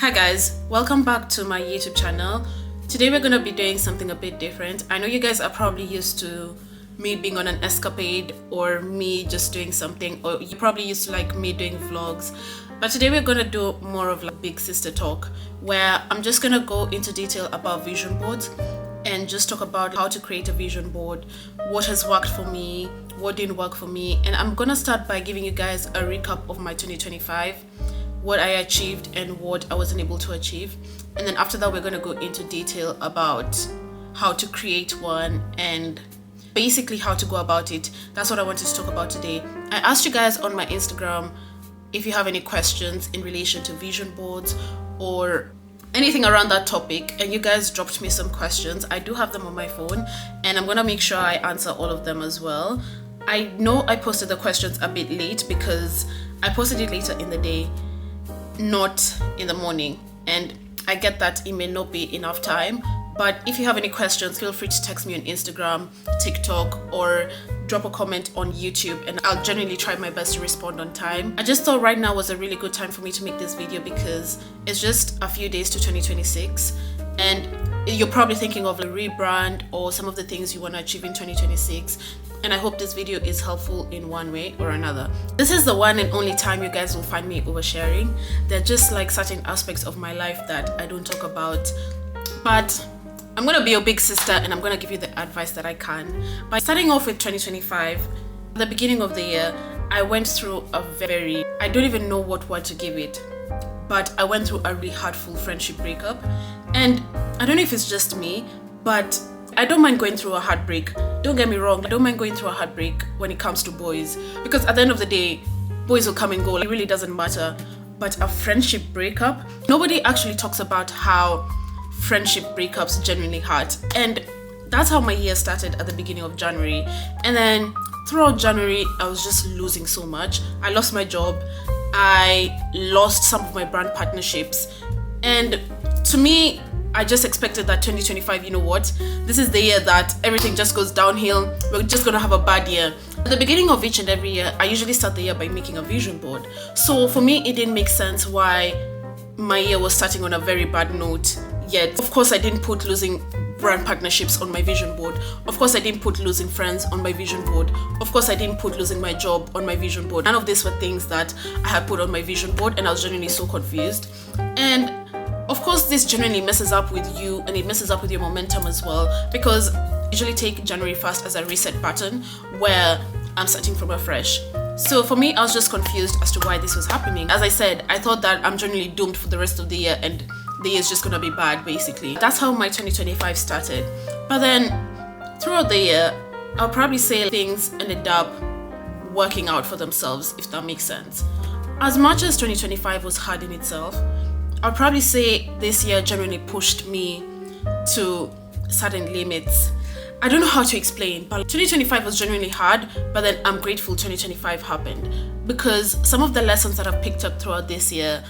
Hi guys, welcome back to my YouTube channel. Today we're going to be doing something a bit different. I know you guys are probably used to me being on an escapade or me just doing something, or you probably used to like me doing vlogs. But today we're going to do more of like big sister talk, where I'm just going to go into detail about vision boards and just talk about how to create a vision board, what has worked for me, what didn't work for me. And I'm going to start by giving you guys a recap of my 2025, what I achieved and what I wasn't able to achieve. And then after that, we're going to go into detail about how to create one and basically how to go about it. That's what I wanted to talk about today. I asked you guys on my Instagram if you have any questions in relation to vision boards or anything around that topic, and you guys dropped me some questions. I do have them on my phone and I'm gonna make sure I answer all of them as well. I know I posted the questions a bit late because I posted it later in the day, not in the morning, and I get that it may not be enough time. But if you have any questions, feel free to text me on Instagram, TikTok, or drop a comment on YouTube, and I'll generally try my best to respond on time. I just thought right now was a really good time for me to make this video because it's just a few days to 2026, and you're probably thinking of a rebrand or some of the things you want to achieve in 2026. And I hope this video is helpful in one way or another. This is the one and only time you guys will find me oversharing. There are just like certain aspects of my life that I don't talk about, but I'm gonna be your big sister and I'm gonna give you the advice that I can. By starting off with 2025, at the beginning of the year, I went through I don't even know what word to give it, but I went through a really hurtful friendship breakup. And I don't know if it's just me, but I don't mind going through a heartbreak. Don't get me wrong, I don't mind going through a heartbreak when it comes to boys, because at the end of the day, boys will come and go. It really doesn't matter. But a friendship breakup, nobody actually talks about how friendship breakups genuinely hurt. And that's how my year started at the beginning of January. And then throughout January, I was just losing so much. I lost my job. I lost some of my brand partnerships. And to me, I just expected that 2025, you know what? This is the year that everything just goes downhill. We're just gonna have a bad year. At the beginning of each and every year, I usually start the year by making a vision board. So for me, it didn't make sense why my year was starting on a very bad note. Yet, of course, I didn't put losing brand partnerships on my vision board. Of course, I didn't put losing friends on my vision board. Of course, I didn't put losing my job on my vision board. None of these were things that I had put on my vision board, and I was genuinely so confused. And of course, this generally messes up with you and it messes up with your momentum as well, because I usually take January 1st as a reset button where I'm starting from afresh. So for me, I was just confused as to why this was happening. As I said, I thought that I'm generally doomed for the rest of the year and the year is just gonna be bad, basically. That's how my 2025 started. But then throughout the year, I'll probably say things ended up working out for themselves, if that makes sense. As much as 2025 was hard in itself, I'll probably say this year generally pushed me to certain limits. I don't know how to explain, but 2025 was genuinely hard, but then I'm grateful 2025 happened, because some of the lessons that I've picked up throughout this year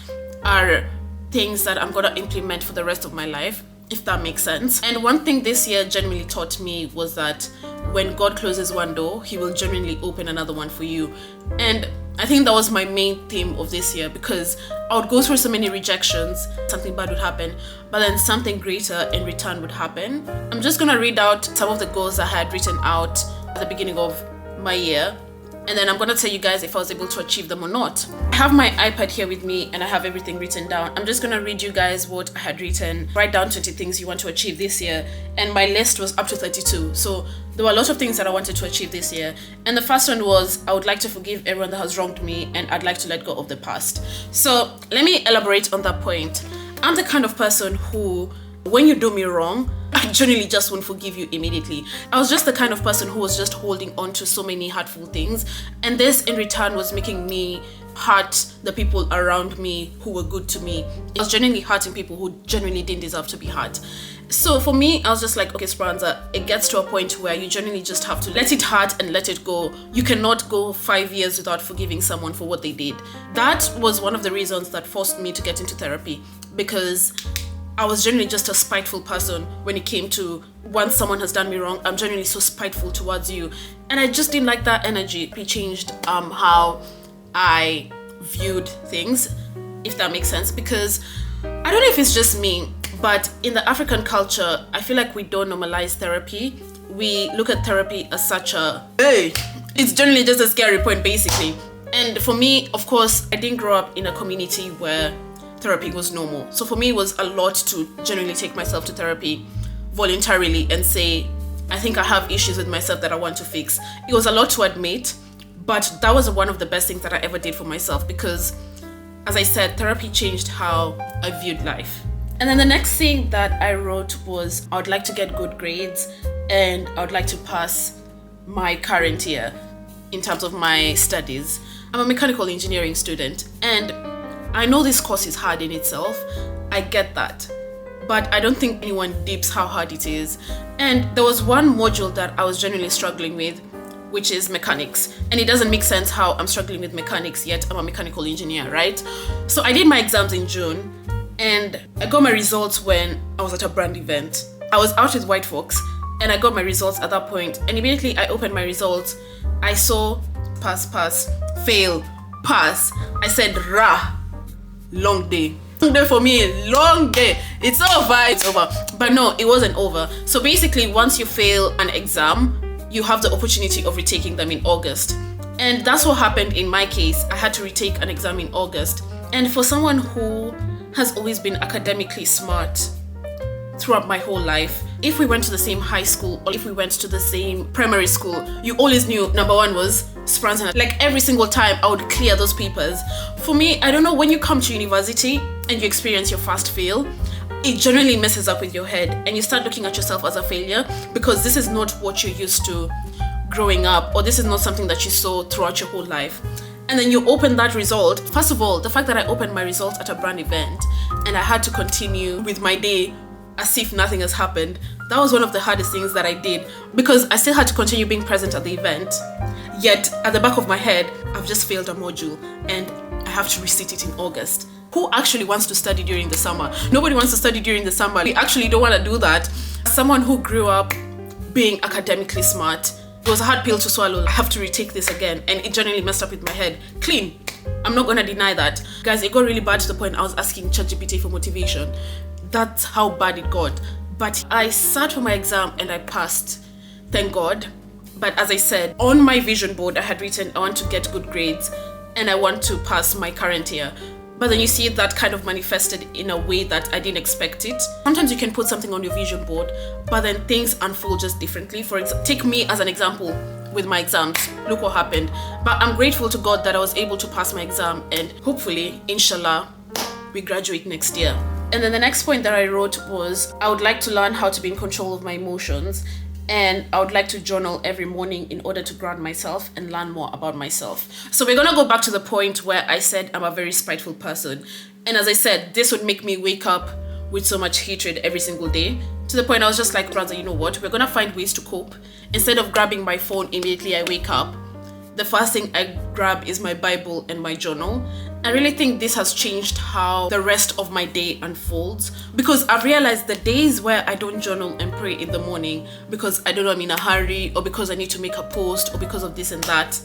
are things that I'm gonna implement for the rest of my life, if that makes sense. And one thing this year genuinely taught me was that when God closes one door, He will genuinely open another one for you. And I think that was my main theme of this year, because I would go through so many rejections, something bad would happen, but then something greater in return would happen. I'm just gonna read out some of the goals I had written out at the beginning of my year, and then I'm gonna tell you guys if I was able to achieve them or not. I have my iPad here with me and I have everything written down. I'm just gonna read you guys what I had written. Write down 20 things you want to achieve this year, and my list was up to 32. So there were a lot of things that I wanted to achieve this year. And the first one was I would like to forgive everyone that has wronged me, and I'd like to let go of the past. So let me elaborate on that point. I'm the kind of person who, when you do me wrong, I generally just won't forgive you immediately. I was just the kind of person who was just holding on to so many hurtful things, and this in return was making me hurt the people around me who were good to me. I was genuinely hurting people who genuinely didn't deserve to be hurt. So for me, I was just like, okay, Speranza, it gets to a point where you genuinely just have to let it hurt and let it go. You cannot go 5 years without forgiving someone for what they did. That was one of the reasons that forced me to get into therapy, because I was generally just a spiteful person when it came to once someone has done me wrong, I'm generally so spiteful towards you. And I just didn't like that energy. It changed how I viewed things, if that makes sense, because I don't know if it's just me, but in the African culture, I feel like we don't normalize therapy. We look at therapy as such a, hey, it's generally just a scary point, basically. And for me, of course, I didn't grow up in a community where therapy was normal. So for me, it was a lot to generally take myself to therapy voluntarily and say, I think I have issues with myself that I want to fix. It was a lot to admit, but that was one of the best things that I ever did for myself because, as I said, therapy changed how I viewed life. And then the next thing that I wrote was I would like to get good grades and I would like to pass my current year in terms of my studies. I'm a mechanical engineering student and I know this course is hard in itself. I get that. But I don't think anyone deeps how hard it is. And there was one module that I was genuinely struggling with, which is mechanics. And it doesn't make sense how I'm struggling with mechanics, yet I'm a mechanical engineer, right? So I did my exams in June and I got my results when I was at a brand event. I was out with White Fox and I got my results at that point. And immediately I opened my results. I saw pass, fail, pass. I said, rah, long day. Long day for me, long day. It's over. But no, it wasn't over. So basically, once you fail an exam, you have the opportunity of retaking them in August. And that's what happened in my case. I had to retake an exam in August. And for someone who has always been academically smart throughout my whole life, if we went to the same high school or if we went to the same primary school, you always knew number one was Speranza. Like every single time I would clear those papers. For me, I don't know, when you come to university and you experience your first fail, it generally messes up with your head and you start looking at yourself as a failure because this is not what you're used to growing up, or this is not something that you saw throughout your whole life. And then you open that result. First of all, the fact that I opened my results at a brand event and I had to continue with my day as if nothing has happened, that was one of the hardest things that I did because I still had to continue being present at the event. Yet at the back of my head, I've just failed a module and I have to resit it in August. Who actually wants to study during the summer? Nobody wants to study during the summer. We actually don't want to do that. As someone who grew up being academically smart, it was a hard pill to swallow. I have to retake this again, and it generally messed up with my head. Clean. I'm not gonna deny that. Guys, it got really bad to the point I was asking ChatGPT for motivation. That's how bad it got. But I sat for my exam and I passed. Thank God. But as I said, on my vision board, I had written, I want to get good grades and I want to pass my current year. But then you see that kind of manifested in a way that I didn't expect it. Sometimes you can put something on your vision board, but then things unfold just differently. For example, take me as an example with my exams. Look what happened. But I'm grateful to God that I was able to pass my exam and hopefully, inshallah, we graduate next year. And then the next point that I wrote was, I would like to learn how to be in control of my emotions. And I would like to journal every morning in order to ground myself and learn more about myself. So we're gonna go back to the point where I said I'm a very spiteful person. And as I said, this would make me wake up with so much hatred every single day. To the point I was just like, brother, you know what? We're gonna find ways to cope. Instead of grabbing my phone immediately I wake up, the first thing I grab is my Bible and my journal. I really think this has changed how the rest of my day unfolds, because I've realized the days where I don't journal and pray in the morning because I don't know I'm in a hurry or because I need to make a post or because of this and that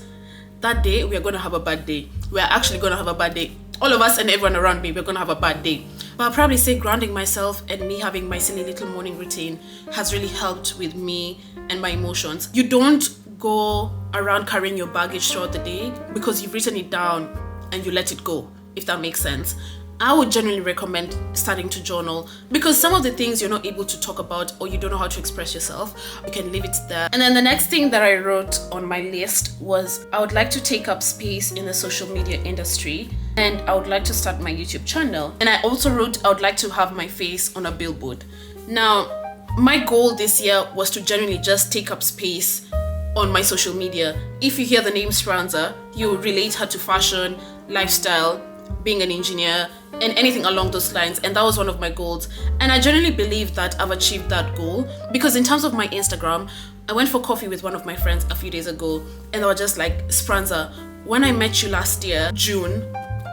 day we are going to have a bad day. We're actually going to have a bad day. All of us and everyone around me, we're going to have a bad day. But I'll probably say grounding myself and me having my silly little morning routine has really helped with me and my emotions. You don't go around carrying your baggage throughout the day because you've written it down and you let it go, if that makes sense. I would generally recommend starting to journal because some of the things you're not able to talk about or you don't know how to express yourself, you can leave it there. And then the next thing that I wrote on my list was I would like to take up space in the social media industry and I would like to start my YouTube channel. And I also wrote I would like to have my face on a billboard. Now, my goal this year was to generally just take up space on my social media. If you hear the name Speranza, you relate her to fashion, lifestyle, being an engineer, and anything along those lines. And that was one of my goals. And I generally believe that I've achieved that goal because in terms of my Instagram, I went for coffee with one of my friends a few days ago and they were just like, Speranza, when I met you last year, June,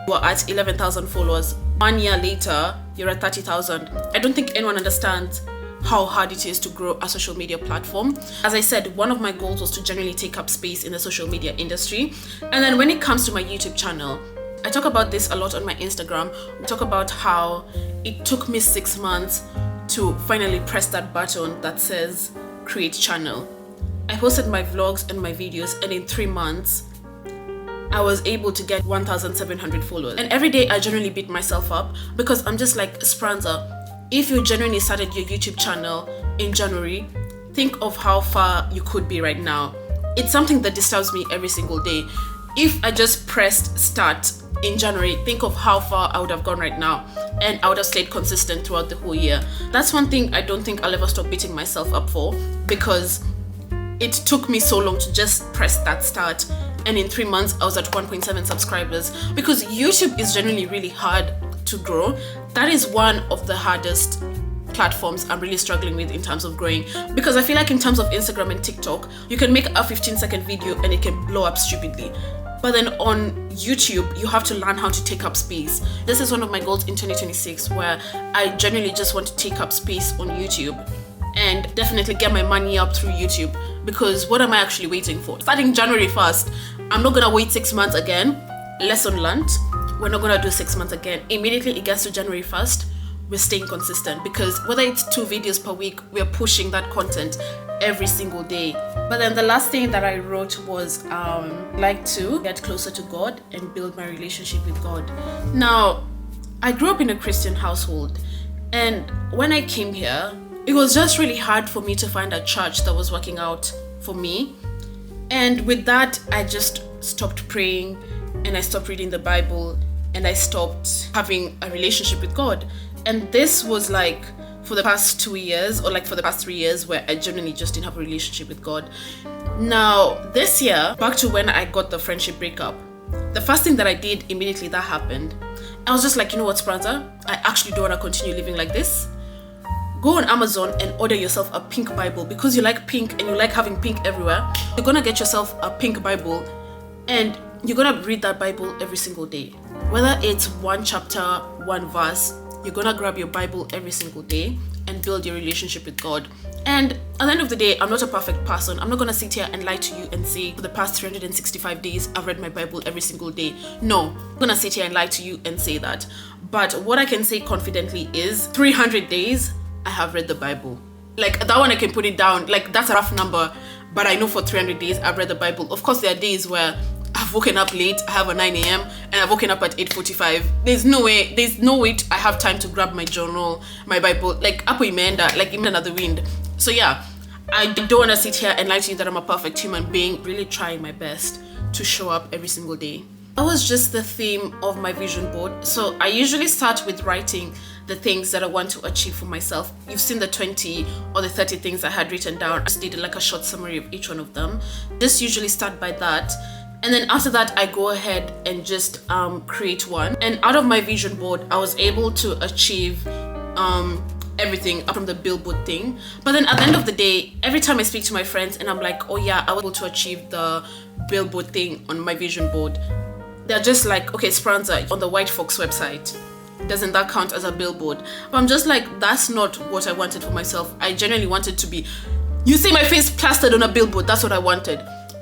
you were at 11,000 followers. 1 year later, you're at 30,000. I don't think anyone understands how hard it is to grow a social media platform. As I said, one of my goals was to generally take up space in the social media industry. And then when it comes to my YouTube channel, I talk about this a lot on my Instagram. We talk about how it took me 6 months to finally press that button that says create channel. I posted my vlogs and my videos, and in 3 months I was able to get 1,700 followers. And every day I generally beat myself up because I'm just like, Speranza, if you genuinely started your YouTube channel in January, think of how far you could be right now. It's something that disturbs me every single day. If I just pressed start in January, think of how far I would have gone right now, and I would have stayed consistent throughout the whole year. That's one thing I don't think I'll ever stop beating myself up for, because it took me so long to just press that start, and in 3 months I was at 1.7 subscribers. Because YouTube is generally really hard to grow. That is one of the hardest platforms I'm really struggling with in terms of growing, because I feel like in terms of Instagram and TikTok, you can make a 15-second video and it can blow up stupidly. But then on YouTube, you have to learn how to take up space. This is one of my goals in 2026, where I genuinely just want to take up space on YouTube and definitely get my money up through YouTube. Because what am I actually waiting for? Starting January 1st, I'm not gonna wait 6 months again. Lesson learned. We're not gonna do 6 months again. Immediately it gets to January 1st, we're staying consistent, because whether it's 2 videos per week, we're pushing that content every single day. But then the last thing that I wrote was like to get closer to God and build my relationship with God. Now, I grew up in a Christian household, and when I came here, it was just really hard for me to find a church that was working out for me. And with that, I just stopped praying, and I stopped reading the Bible, and I stopped having a relationship with God. And this was like for the past 2 years, or like for the past 3 years, where I genuinely just didn't have a relationship with God. Now, this year, back to when I got the friendship breakup, the first thing that I did immediately that happened, I was just like, you know what, Speranza, I actually don't want to continue living like this. Go on Amazon and order yourself a pink Bible, because you like pink and you like having pink everywhere. You're gonna get yourself a pink Bible, and you're gonna read that Bible every single day. Whether it's 1 chapter, 1 verse, you're gonna grab your Bible every single day and build your relationship with God. And at the end of the day, I'm not a perfect person. I'm not gonna sit here and lie to you and say for the past 365 days I've read my Bible every single day. No, I'm gonna sit here and lie to you and say that. But what I can say confidently is 300 days I have read the Bible. Like, that one I can put it down. Like, that's a rough number, but I know for 300 days I've read the Bible. Of course, there are days where I've woken up late, I have a 9 a.m. and I've woken up at 8:45. There's no way I have time to grab my journal, my Bible, like hapo imeenda, like in another wind. So yeah, I don't want to sit here and lie to you that I'm a perfect human being. Really trying my best to show up every single day. That was just the theme of my vision board. So I usually start with writing the things that I want to achieve for myself. You've seen the 20 or the 30 things I had written down. I just did like a short summary of each one of them. Just usually start by that. And then after that, I go ahead and just create one. And out of my vision board, I was able to achieve everything up from the billboard thing. But then at the end of the day, every time I speak to my friends and I'm like, oh yeah, I was able to achieve the billboard thing on my vision board, they're just like, okay, Speranza, on the White Fox website, doesn't that count as a billboard? But I'm just like, that's not what I wanted for myself. I genuinely wanted to be, you see my face plastered on a billboard, that's what I wanted.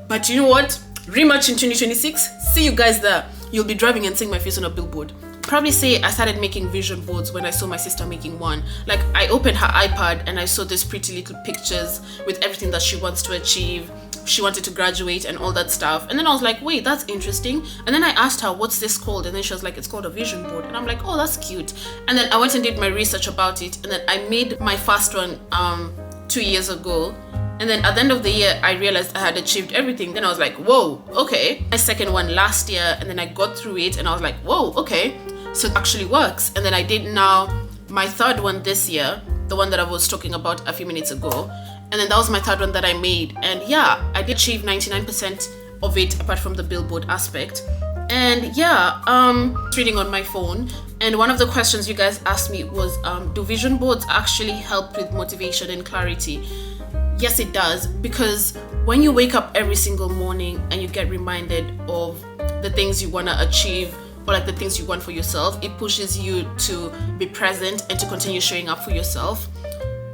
But you know what? Rematch in 2026, see you guys there. You'll be driving and seeing my face on a billboard. Probably say I started making vision boards when I saw my sister making one. Like, I opened her iPad and I saw these pretty little pictures with everything that she wants to achieve. She wanted to graduate and all that stuff. And then I was like, wait, that's interesting. And then I asked her, what's this called? And then she was like, it's called a vision board. And I'm like, oh, that's cute. And then I went and did my research about it. And then I made my first one 2 years ago. And then at the end of the year, I realized I had achieved everything. Then I was like, whoa, okay. My second one last year, and then I got through it and I was like, whoa, okay. So it actually works. And then I did now my third one this year, the one that I was talking about a few minutes ago. And then that was my third one that I made. And yeah, I did achieve 99% of it apart from the billboard aspect. And yeah, reading on my phone. And one of the questions you guys asked me was, do vision boards actually help with motivation and clarity? Yes, it does, because when you wake up every single morning and you get reminded of the things you want to achieve, or like the things you want for yourself, it pushes you to be present and to continue showing up for yourself.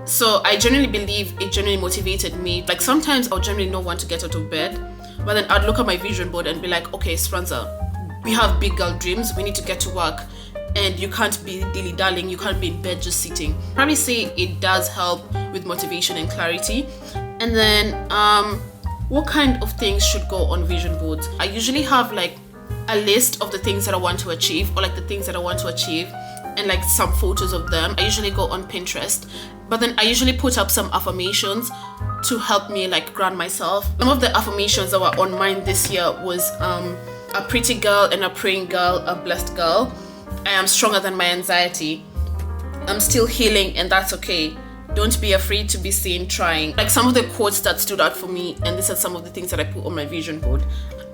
So I genuinely believe it genuinely motivated me. Like, sometimes I'll genuinely not want to get out of bed, but then I'd look at my vision board and be like, okay, Speranza, we have big girl dreams, we need to get to work, and you can't be dilly-dallying, you can't be in bed just sitting. Probably say it does help with motivation and clarity. And then what kind of things should go on vision boards? I usually have like a list of the things that I want to achieve, or like the things that I want to achieve, and like some photos of them. I usually go on Pinterest, but then I usually put up some affirmations to help me like ground myself. Some of the affirmations that were on mine this year was a pretty girl and a praying girl, a blessed girl. I am stronger than my anxiety. I'm still healing, and that's okay. Don't be afraid to be seen trying. Like some of the quotes that stood out for me, and these are some of the things that I put on my vision board.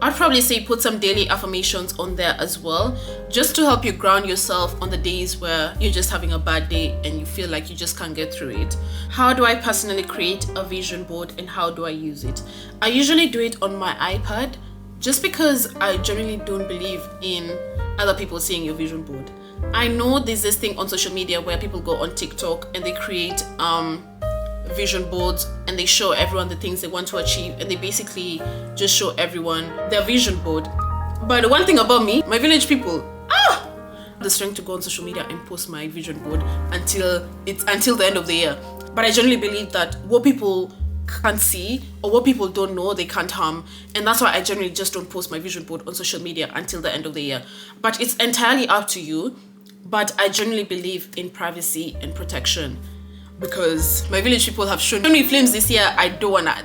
I'd probably say put some daily affirmations on there as well, just to help you ground yourself on the days where you're just having a bad day and you feel like you just can't get through it. How do I personally create a vision board, and how do I use it? I usually do it on my iPad, just because I generally don't believe in other people seeing your vision board. I know there's this thing on social media where people go on TikTok and they create vision boards and they show everyone the things they want to achieve, and they basically just show everyone their vision board. But the one thing about me, my village people, the strength to go on social media and post my vision board until the end of the year. But I generally believe that what people can't see or what people don't know, they can't harm, and that's why I generally just don't post my vision board on social media until the end of the year. But it's entirely up to you. But I generally believe in privacy and protection, because my village people have shown me flames this year.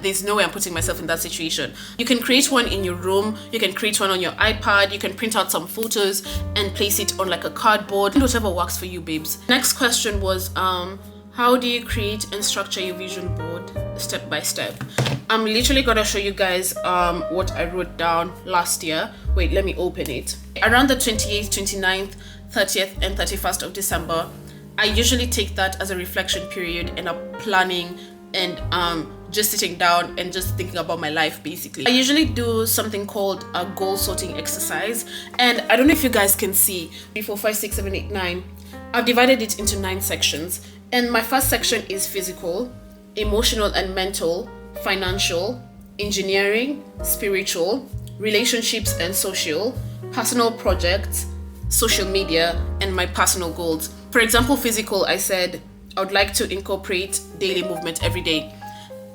There's no way I'm putting myself in that situation. You can create one in your room, you can create one on your iPad, you can print out some photos and place it on like a cardboard, whatever works for you, babes. Next question was how do you create and structure your vision board step by step? I'm literally gonna show you guys what I wrote down last year. Wait, let me open it. Around the 28th, 29th, 30th and 31st of December, I usually take that as a reflection period and a planning and just sitting down and just thinking about my life basically. I usually do something called a goal sorting exercise, and I don't know if you guys can see 3, 4, 5, 6, 7, 8, 9. I've divided it into 9 sections, and my first section is physical, emotional and mental, financial, engineering, spiritual, relationships and social, personal projects, social media, and my personal goals. For example, physical, I said I would like to incorporate daily movement every day.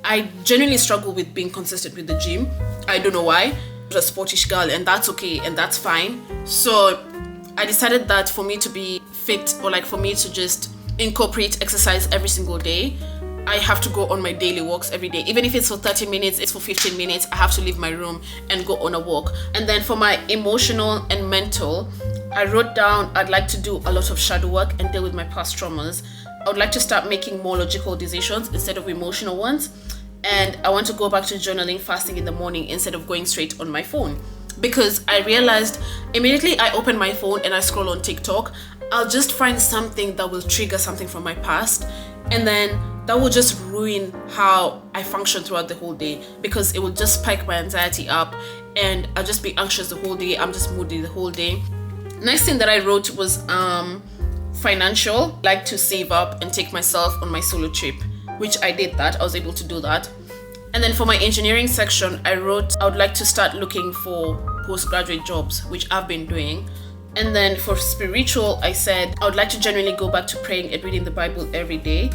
I generally struggle with being consistent with the gym. I don't know why. I'm a sportish girl, and that's okay and that's fine. So I decided that for me to be fit, or like for me to just incorporate exercise every single day, I have to go on my daily walks every day. Even if it's for 30 minutes, it's for 15 minutes, I have to leave my room and go on a walk. And then for my emotional and mental, I wrote down I'd like to do a lot of shadow work and deal with my past traumas. I would like to start making more logical decisions instead of emotional ones. And I want to go back to journaling fasting in the morning instead of going straight on my phone. Because I realized immediately I open my phone and I scroll on TikTok, I'll just find something that will trigger something from my past. And then that will just ruin how I function throughout the whole day, because it will just spike my anxiety up and I'll just be anxious the whole day. I'm just moody the whole day. Next thing that I wrote was financial. I like to save up and take myself on my solo trip, which I did that. I was able to do that. And then for my engineering section, I wrote I would like to start looking for postgraduate jobs, which I've been doing. And then for spiritual, I said I would like to genuinely go back to praying and reading the Bible every day,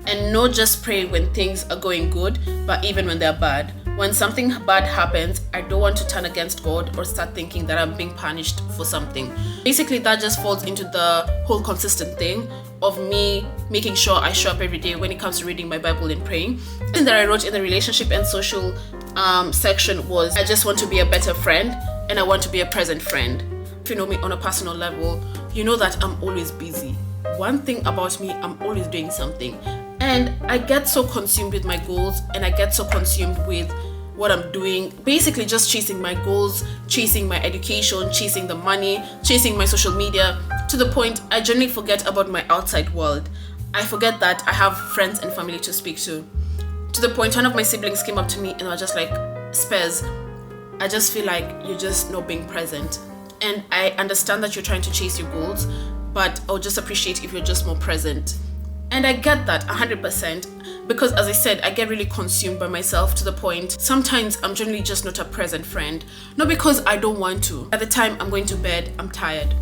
and not just pray when things are going good, but even when they're bad. When something bad happens, I don't want to turn against God or start thinking that I'm being punished for something. Basically, that just falls into the whole consistent thing of me making sure I show up every day when it comes to reading my Bible and praying. And that I wrote in the relationship and social section was I just want to be a better friend and I want to be a present friend. If you know me on a personal level, you know that I'm always busy. One thing about me, I'm always doing something. And I get so consumed with my goals, and I get so consumed with what I'm doing, basically just chasing my goals, chasing my education, chasing the money, chasing my social media, to the point I generally forget about my outside world. I forget that I have friends and family to speak to the point one of my siblings came up to me and was just like, Spez, I just feel like you're just not being present. And I understand that you're trying to chase your goals, but I would just appreciate if you're just more present. And I get that 100% because, as I said, I get really consumed by myself to the point sometimes I'm generally just not a present friend. Not because I don't want to. At the time I'm going to bed, I'm tired,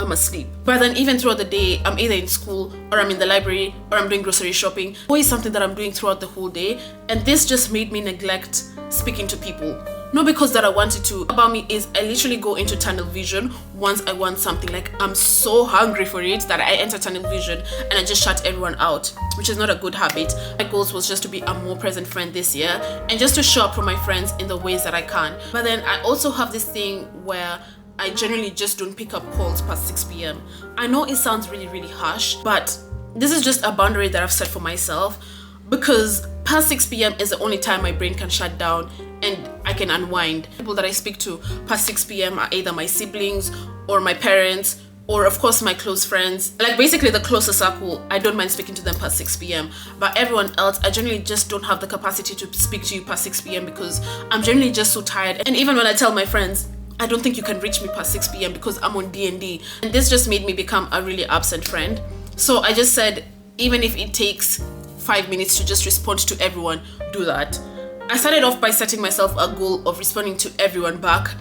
I'm asleep. But then even throughout the day, I'm either in school or I'm in the library or I'm doing grocery shopping. Always something that I'm doing throughout the whole day. And this just made me neglect speaking to people. Not because that I wanted to. About me is I literally go into tunnel vision once I want something. Like I'm so hungry for it that I enter tunnel vision and I just shut everyone out, which is not a good habit. My goals was just to be a more present friend this year and just to show up for my friends in the ways that I can. But then I also have this thing where I generally just don't pick up calls past 6 p.m. I know it sounds really, really harsh, but this is just a boundary that I've set for myself because past 6 p.m. is the only time my brain can shut down and I can unwind. People that I speak to past 6 p.m. are either my siblings or my parents or of course my close friends. Like basically the closer circle, I don't mind speaking to them past 6 p.m. But everyone else, I generally just don't have the capacity to speak to you past 6 p.m. because I'm generally just so tired. And even when I tell my friends, I don't think you can reach me past 6 p.m. because I'm on D&D. And this just made me become a really absent friend. So I just said, even if it takes 5 minutes to just respond to everyone, do that. I started off by setting myself a goal of responding to everyone back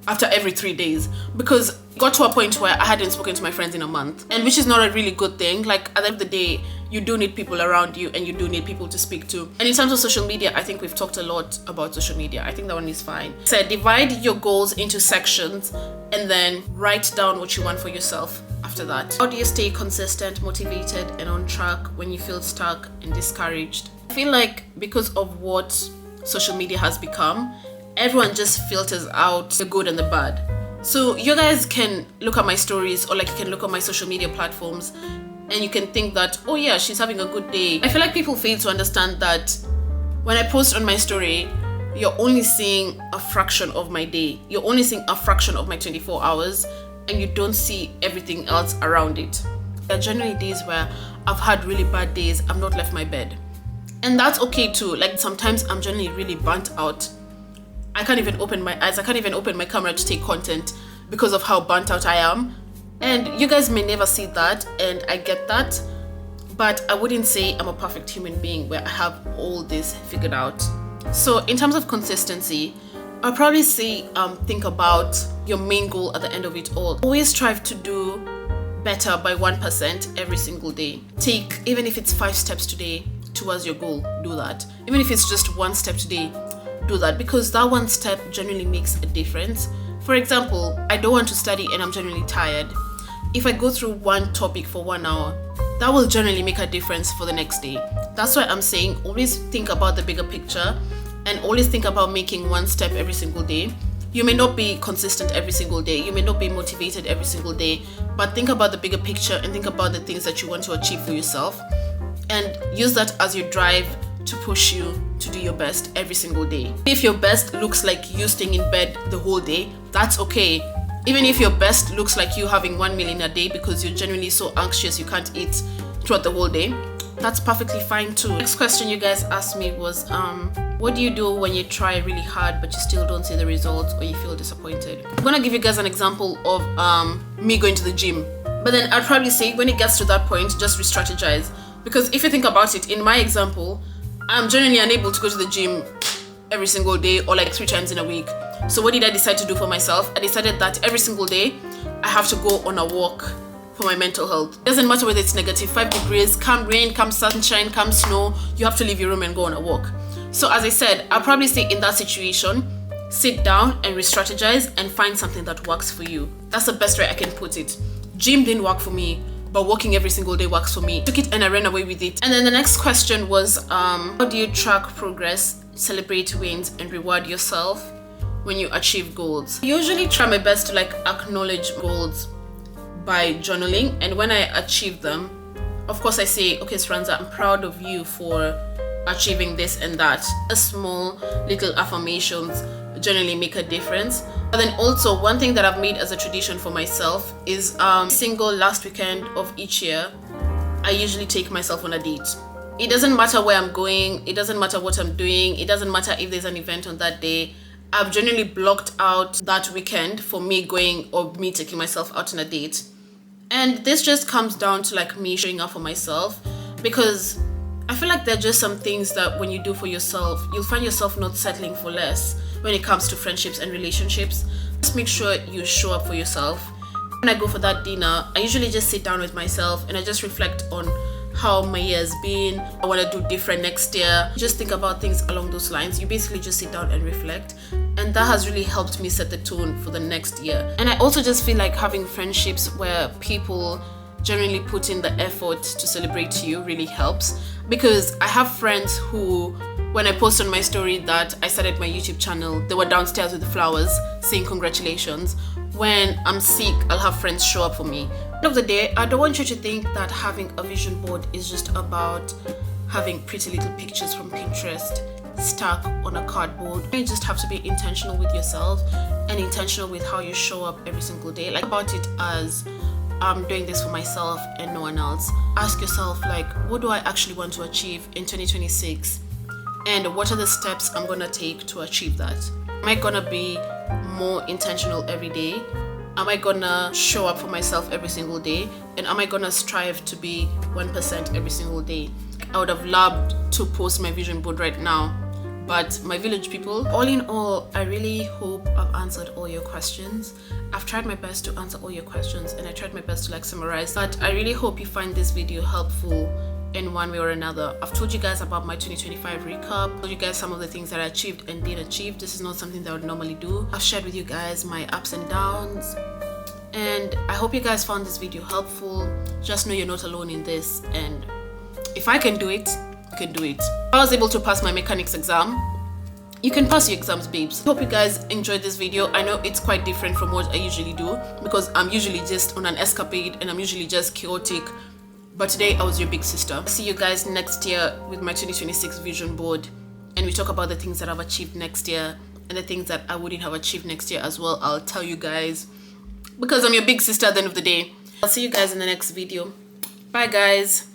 after every 3 days because it got to a point where I hadn't spoken to my friends in a month, and which is not a really good thing. Like at the end of the day, you do need people around you and you do need people to speak to. And in terms of social media, I think we've talked a lot about social media. I think that one is fine. So divide your goals into sections and then write down what you want for yourself after that. How do you stay consistent, motivated, and on track when you feel stuck and discouraged? I feel like because of what social media has become, everyone just filters out the good and the bad. So you guys can look at my stories or like you can look at my social media platforms and you can think that, oh yeah, she's having a good day. I feel like people fail to understand that when I post on my story, you're only seeing a fraction of my day. You're only seeing a fraction of my 24 hours and you don't see everything else around it. There are generally days where I've had really bad days. I've not left my bed. And that's okay too. Like sometimes I'm generally really burnt out. I can't even open my eyes. I can't even open my camera to take content because of how burnt out I am. And you guys may never see that, and I get that. But I wouldn't say I'm a perfect human being where I have all this figured out. So in terms of consistency, I'll probably say think about your main goal at the end of it all. Always strive to do better by 1% every single day. Take, even if it's 5 steps today towards your goal, do that. Even if it's just 1 step today, do that, because that 1 step generally makes a difference. For example, I don't want to study and I'm generally tired. If I go through one topic for 1 hour, that will generally make a difference for the next day. That's why I'm saying always think about the bigger picture and always think about making 1 step every single day. You may not be consistent every single day, you may not be motivated every single day, but think about the bigger picture and think about the things that you want to achieve for yourself and use that as your drive to push you to do your best every single day. If your best looks like you staying in bed the whole day, that's okay. Even if your best looks like you having 1 meal in a day because you're genuinely so anxious you can't eat throughout the whole day, that's perfectly fine too. Next question you guys asked me was, what do you do when you try really hard but you still don't see the results or you feel disappointed? I'm gonna give you guys an example of me going to the gym. But then I'd probably say when it gets to that point, just re-strategize. Because if you think about it, in my example, I'm generally unable to go to the gym every single day or like 3 times in a week. So what did I decide to do for myself? I decided that every single day I have to go on a walk for my mental health. It doesn't matter whether it's negative 5 degrees, come rain, come sunshine, come snow, you have to leave your room and go on a walk. So as I said, I'll probably say in that situation, sit down and re-strategize and find something that works for you. That's the best way I can put it. Gym didn't work for me, but walking every single day works for me. I took it and I ran away with it. And then the next question was, how do you track progress, celebrate wins, and reward yourself when you achieve goals? I usually try my best to like acknowledge goals by journaling, and when I achieve them, of course I say, okay, Speranza, I'm proud of you for achieving this and that. A small little affirmations generally make a difference. But then also one thing that I've made as a tradition for myself is single last weekend of each year, I usually take myself on a date. It doesn't matter where I'm going, it doesn't matter what I'm doing, it doesn't matter if there's an event on that day. I've generally blocked out that weekend for me going or me taking myself out on a date. And this just comes down to like me showing up for myself, because I feel like there are just some things that when you do for yourself, you'll find yourself not settling for less when it comes to friendships and relationships. Just make sure you show up for yourself. When I go for that dinner, I usually just sit down with myself and I just reflect on how my year has been. I want to do different next year. Just think about things along those lines. You basically just sit down and reflect, and that has really helped me set the tone for the next year. And I also just feel like having friendships where people genuinely put in the effort to celebrate you really helps, because I have friends who, when I post on my story that I started my YouTube channel, they were downstairs with the flowers saying congratulations. When I'm sick, I'll have friends show up for me. At the end of the day, I don't want you to think that having a vision board is just about having pretty little pictures from Pinterest stuck on a cardboard. You just have to be intentional with yourself and intentional with how you show up every single day. Like, about it as I'm doing this for myself and no one else. Ask yourself, like, what do I actually want to achieve in 2026? And what are the steps I'm gonna take to achieve that? Am I gonna be more intentional every day? Am I gonna show up for myself every single day? And am I gonna strive to be 1% every single day? I would have loved to post my vision board right now, but my village people. All in all, I really hope I've answered all your questions. I've tried my best to answer all your questions, and I tried my best to like summarize, but I really hope you find this video helpful in one way or another. I've told you guys about my 2025 recap, told you guys some of the things that I achieved and didn't achieve. This is not something that I would normally do. I've shared with you guys my ups and downs, and I hope you guys found this video helpful. Just know you're not alone in this, and if I can do it, you can do it. If I was able to pass my mechanics exam, you can pass your exams, babes. Hope you guys enjoyed this video. I know it's quite different from what I usually do, because I'm usually just on an escapade and I'm usually just chaotic. But today I was your big sister. See you guys next year with my 2026 vision board, and we talk about the things that I've achieved next year and the things that I wouldn't have achieved next year as well. I'll tell you guys, because I'm your big sister at the end of the day. I'll see you guys in the next video. Bye guys.